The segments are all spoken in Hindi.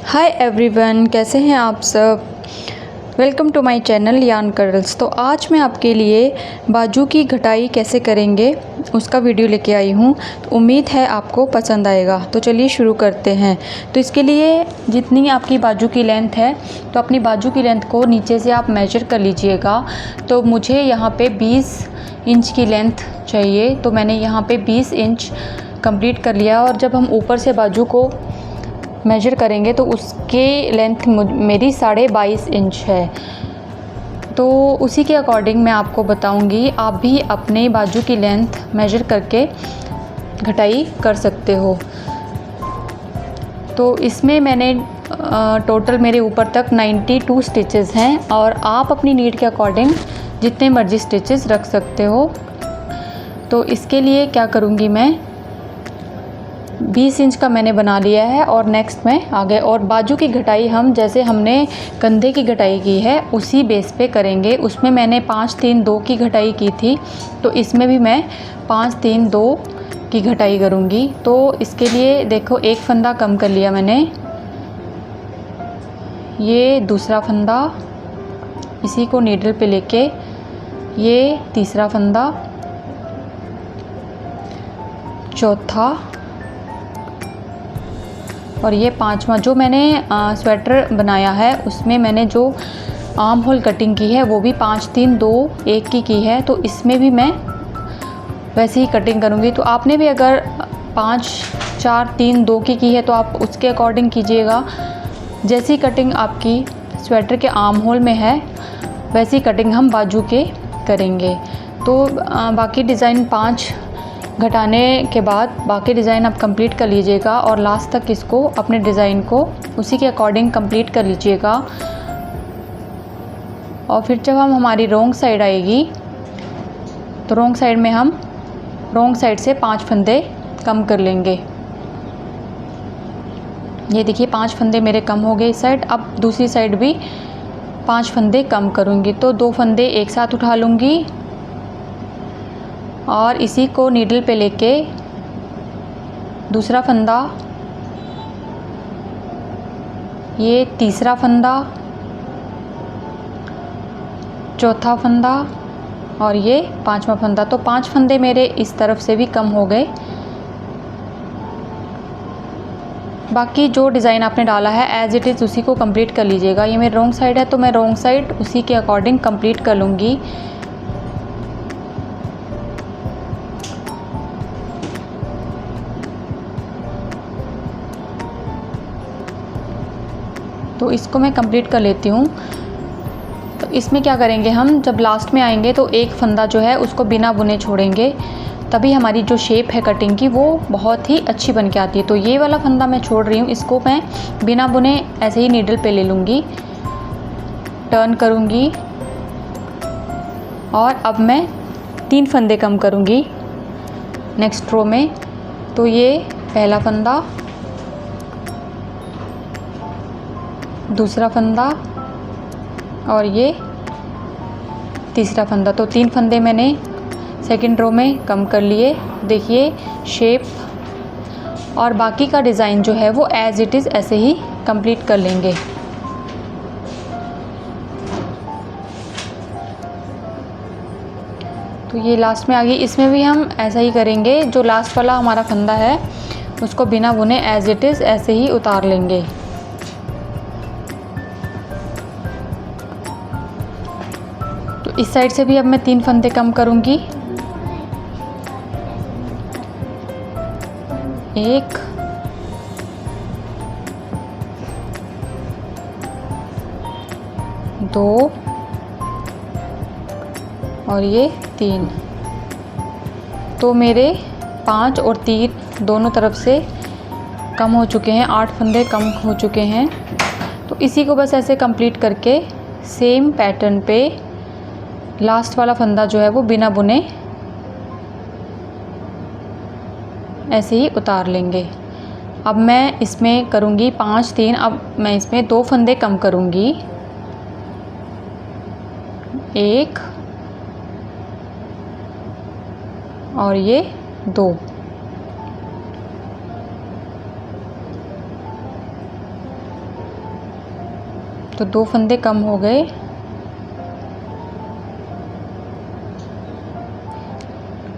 हाय एवरीवन, कैसे हैं आप सब। वेलकम टू माय चैनल यान कर्ल्स। तो आज मैं आपके लिए बाजू की घटाई कैसे करेंगे उसका वीडियो लेके आई हूँ। तो उम्मीद है आपको पसंद आएगा। तो चलिए शुरू करते हैं। तो इसके लिए जितनी आपकी बाजू की लेंथ है तो अपनी बाजू की लेंथ को नीचे से आप मेजर कर लीजिएगा। तो मुझे यहाँ पे 20 इंच की लेंथ चाहिए, तो मैंने यहाँ पे 20 इंच कंप्लीट कर लिया। और जब हम ऊपर से बाजू को मेजर करेंगे तो उसके लेंथ मेरी 22.5 इंच है। तो उसी के अकॉर्डिंग मैं आपको बताऊंगी, आप भी अपने बाजू की लेंथ मेजर करके घटाई कर सकते हो। तो इसमें मैंने टोटल मेरे ऊपर तक 92 स्टिचेस हैं और आप अपनी नीड के अकॉर्डिंग जितने मर्जी स्टिचेस रख सकते हो। तो इसके लिए क्या करूँगी, मैं 20 इंच का मैंने बना लिया है और नेक्स्ट में आगे और बाजू की घटाई हम जैसे हमने कंधे की घटाई की है उसी बेस पे करेंगे। उसमें मैंने 5-3-2 की घटाई की थी, तो इसमें भी मैं 5-3-2 की घटाई करूँगी। तो इसके लिए देखो, एक फंदा कम कर लिया मैंने, ये दूसरा फंदा, इसी को नीडल पे लेके ये तीसरा फंदा, चौथा और ये पांचवा। जो मैंने स्वेटर बनाया है उसमें मैंने जो आर्म होल कटिंग की है वो भी 5-3-2-1 की है। तो इसमें भी मैं वैसे ही कटिंग करूँगी। तो आपने भी अगर 5-4-3-2 की है तो आप उसके अकॉर्डिंग कीजिएगा। जैसी कटिंग आपकी स्वेटर के आर्म होल में है वैसी कटिंग हम बाजू के करेंगे। तो बाकी डिज़ाइन 5 घटाने के बाद बाकी डिज़ाइन आप कंप्लीट कर लीजिएगा और लास्ट तक इसको अपने डिज़ाइन को उसी के अकॉर्डिंग कंप्लीट कर लीजिएगा। और फिर जब हम हमारी रोंग साइड आएगी तो रोंग साइड में हम रोंग साइड से 5 फंदे कम कर लेंगे। ये देखिए 5 फंदे मेरे कम हो गए इस साइड। अब दूसरी साइड भी 5 फंदे कम करूँगी। तो 2 फंदे एक साथ उठा लूँगी और इसी को नीडल पे लेके दूसरा फंदा, ये तीसरा फंदा, चौथा फंदा और ये पांचवा फंदा। तो 5 फंदे मेरे इस तरफ से भी कम हो गए। बाकी जो डिज़ाइन आपने डाला है एज इट इज़ उसी को कंप्लीट कर लीजिएगा। ये मेरी रोंग साइड है तो मैं रोंग साइड उसी के अकॉर्डिंग कंप्लीट कर लूँगी। तो इसको मैं कंप्लीट कर लेती हूँ। तो इसमें क्या करेंगे, हम जब लास्ट में आएंगे तो एक फंदा जो है उसको बिना बुने छोड़ेंगे, तभी हमारी जो शेप है कटिंग की वो बहुत ही अच्छी बन के आती है। तो ये वाला फंदा मैं छोड़ रही हूँ, इसको मैं बिना बुने ऐसे ही नीडल पे ले लूँगी, टर्न करूँगी और अब मैं 3 फंदे कम करूँगी नेक्स्ट रो में। तो ये पहला फंदा, दूसरा फंदा और ये तीसरा फंदा। तो 3 फंदे मैंने सेकंड रो में कम कर लिए। देखिए शेप और बाकी का डिज़ाइन जो है वो एज इट इज़ ऐसे ही कंप्लीट कर लेंगे। तो ये लास्ट में आ गई, इसमें भी हम ऐसा ही करेंगे। जो लास्ट वाला हमारा फंदा है उसको बिना बुने एज इट इज़ ऐसे ही उतार लेंगे। तो इस साइड से भी अब मैं 3 फंदे कम करूँगी, 1 2 और ये 3। तो मेरे 5 और 3 दोनों तरफ से कम हो चुके हैं, 8 फंदे कम हो चुके हैं। तो इसी को बस ऐसे कंप्लीट करके सेम पैटर्न पे लास्ट वाला फंदा जो है वो बिना बुने ऐसे ही उतार लेंगे। अब मैं इसमें करूँगी 5-3। अब मैं इसमें 2 फंदे कम करूँगी, 1 और ये 2। तो 2 फंदे कम हो गए।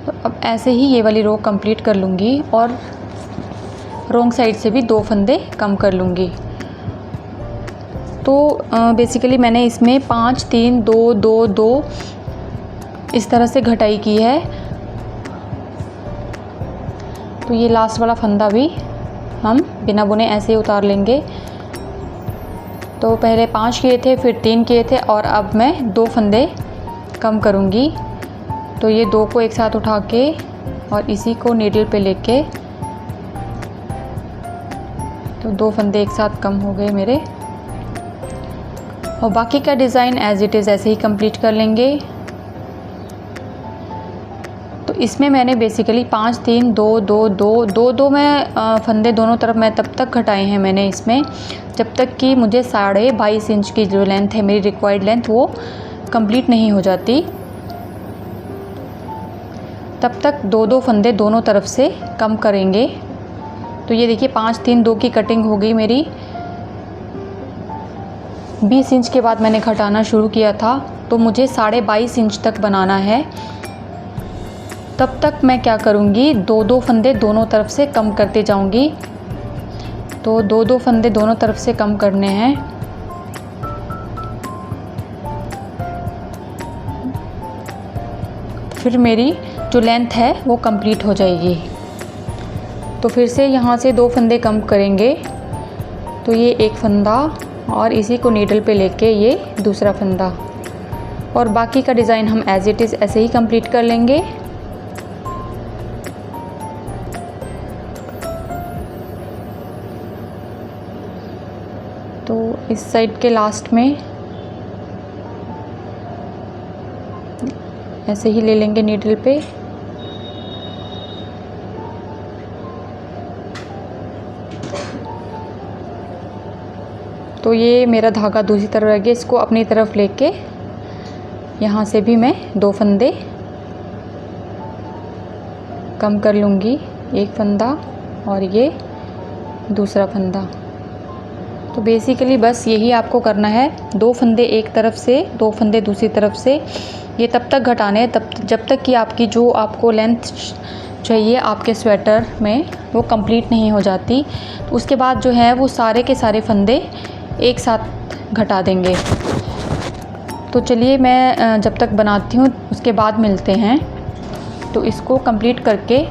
तो अब ऐसे ही ये वाली रो कंप्लीट कर लूँगी और रॉन्ग साइड से भी 2 फंदे कम कर लूँगी। तो बेसिकली मैंने इसमें 5 3 2 2 2 इस तरह से घटाई की है। तो ये लास्ट वाला फंदा भी हम बिना बुने ऐसे ही उतार लेंगे। तो पहले 5 किए थे, फिर 3 किए थे और अब मैं 2 फंदे कम करूँगी। तो ये 2 को एक साथ उठा के और इसी को नीडल पे लेके, तो 2 फंदे एक साथ कम हो गए मेरे। और बाकी का डिज़ाइन एज़ इट इज़ ऐसे ही कंप्लीट कर लेंगे। तो इसमें मैंने बेसिकली 5 3 2 2 2 2 2 में फंदे दोनों तरफ मैं तब तक घटाए हैं मैंने इसमें, जब तक कि मुझे 22.5 इंच की जो लेंथ है मेरी रिक्वायर्ड लेंथ वो कंप्लीट नहीं हो जाती। तब तक 2 2 फंदे दोनों तरफ से कम करेंगे। तो ये देखिए 5 3 2 की कटिंग हो गई मेरी। 20 इंच के बाद मैंने घटाना शुरू किया था, तो मुझे 22.5 इंच तक बनाना है। तब तक मैं क्या करूँगी, 2 2 फंदे दोनों तरफ से कम करते जाऊँगी। तो 2 2 फंदे दोनों तरफ से कम करने हैं। फिर मेरी जो लेंथ है वो कंप्लीट हो जाएगी। तो फिर से यहाँ से 2 फंदे कम करेंगे। तो ये एक फंदा और इसी को नीडल पे लेके ये दूसरा फंदा, और बाकी का डिज़ाइन हम एज़ इट इज़ ऐसे ही कंप्लीट कर लेंगे। तो इस साइड के लास्ट में ऐसे ही ले लेंगे नीडल पे। तो ये मेरा धागा दूसरी तरफ रह गया, इसको अपनी तरफ लेके यहाँ से भी मैं 2 फंदे कम कर लूँगी, एक फंदा और ये दूसरा फंदा। तो बेसिकली बस यही आपको करना है, 2 फंदे एक तरफ से 2 फंदे दूसरी तरफ से। ये तब तक घटाने हैं तब जब तक कि आपकी जो आपको लेंथ चाहिए आपके स्वेटर में वो कंप्लीट नहीं हो जाती। तो उसके बाद जो है वो सारे के सारे फंदे एक साथ घटा देंगे। तो चलिए मैं जब तक बनाती हूँ उसके बाद मिलते हैं। तो इसको कंप्लीट करके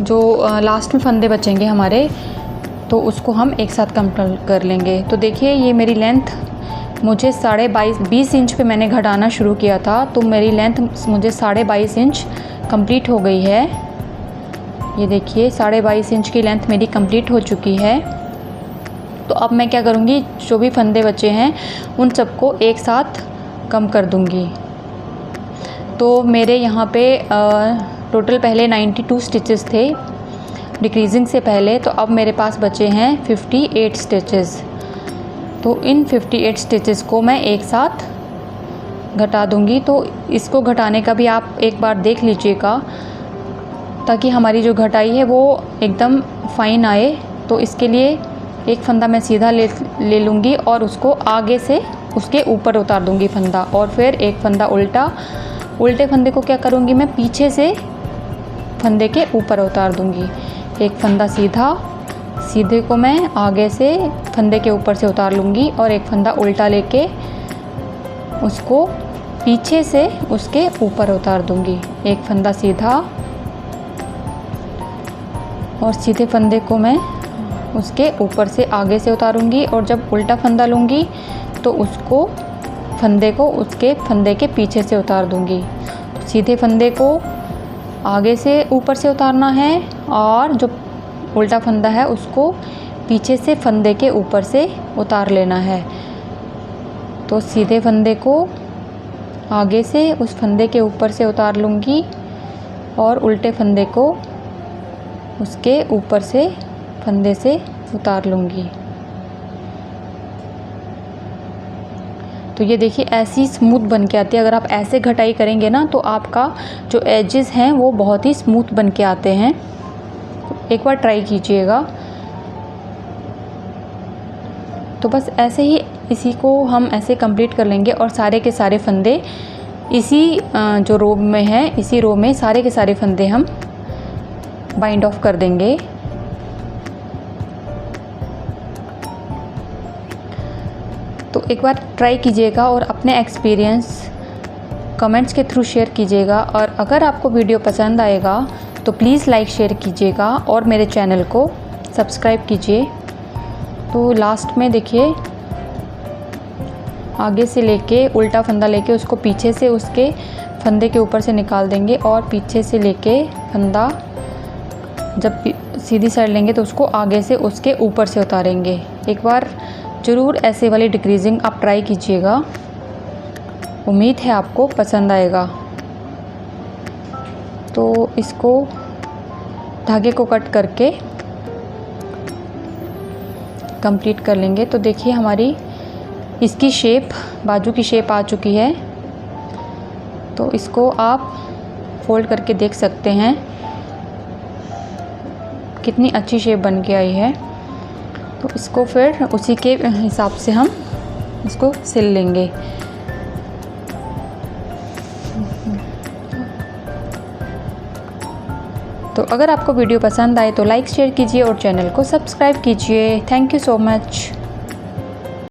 जो लास्ट में फंदे बचेंगे हमारे, तो उसको हम एक साथ कंप्लीट कर लेंगे। तो देखिए ये मेरी लेंथ मुझे 20 इंच पे मैंने घटाना शुरू किया था, तो मेरी लेंथ मुझे 22.5 इंच कंप्लीट हो गई है। ये देखिए 22.5 इंच की लेंथ मेरी कंप्लीट हो चुकी है। तो अब मैं क्या करूँगी, जो भी फंदे बचे हैं उन सबको एक साथ कम कर दूँगी। तो मेरे यहाँ पे टोटल पहले 92 स्टिचेस थे डिक्रीजिंग से पहले, तो अब मेरे पास बचे हैं 58 स्टिचेस। तो इन 58 स्टिचेस को मैं एक साथ घटा दूँगी। तो इसको घटाने का भी आप एक बार देख लीजिएगा, ताकि हमारी जो घटाई है वो एकदम फाइन आए। तो इसके लिए एक फंदा मैं सीधा ले लूँगी और उसको आगे से उसके ऊपर उतार दूँगी फंदा, और फिर एक फंदा उल्टे फंदे को क्या करूँगी मैं पीछे से फंदे के ऊपर उतार दूँगी। एक फंदा सीधे को मैं आगे से फंदे के ऊपर से उतार लूँगी, और एक फंदा उल्टा लेके उसको पीछे से उसके ऊपर उतार दूँगी। एक फंदा सीधा और सीधे फंदे को मैं उसके ऊपर से आगे से उतारूँगी, और जब उल्टा फंदा लूँगी तो उसको फंदे को उसके फंदे के पीछे से उतार दूँगी। सीधे फंदे को आगे से ऊपर से उतारना है, और जो उल्टा फंदा है उसको पीछे से फंदे के ऊपर से उतार लेना है। तो सीधे फंदे को आगे से उस फंदे के ऊपर से उतार लूँगी, और उल्टे फंदे को उसके ऊपर से फंदे से उतार लूँगी। तो ये देखिए ऐसी स्मूथ बन के आती है। अगर आप ऐसे घटाई करेंगे ना तो आपका जो एजेस हैं वो बहुत ही स्मूथ बन के आते हैं। तो एक बार ट्राई कीजिएगा। तो बस ऐसे ही इसी को हम ऐसे कंप्लीट कर लेंगे और सारे के सारे फंदे इसी जो रो में है, इसी रो में सारे के सारे फंदे हम बाइंड ऑफ कर देंगे। तो एक बार ट्राई कीजिएगा और अपने एक्सपीरियंस कमेंट्स के थ्रू शेयर कीजिएगा। और अगर आपको वीडियो पसंद आएगा तो प्लीज़ लाइक शेयर कीजिएगा और मेरे चैनल को सब्सक्राइब कीजिए। तो लास्ट में देखिए, आगे से लेके उल्टा फंदा लेके उसको पीछे से उसके फंदे के ऊपर से निकाल देंगे और पीछे से लेके फंदा जब सीधी साइड लेंगे तो उसको आगे से उसके ऊपर से उतारेंगे। एक बार ज़रूर ऐसे वाली डिक्रीजिंग आप ट्राई कीजिएगा, उम्मीद है आपको पसंद आएगा। तो इसको धागे को कट करके कंप्लीट कर लेंगे। तो देखिए हमारी इसकी शेप, बाजू की शेप आ चुकी है। तो इसको आप फोल्ड करके देख सकते हैं कितनी अच्छी शेप बन के आई है। तो इसको फिर उसी के हिसाब से हम इसको सिल लेंगे। तो अगर आपको वीडियो पसंद आए तो लाइक शेयर कीजिए और चैनल को सब्सक्राइब कीजिए। Thank you so much.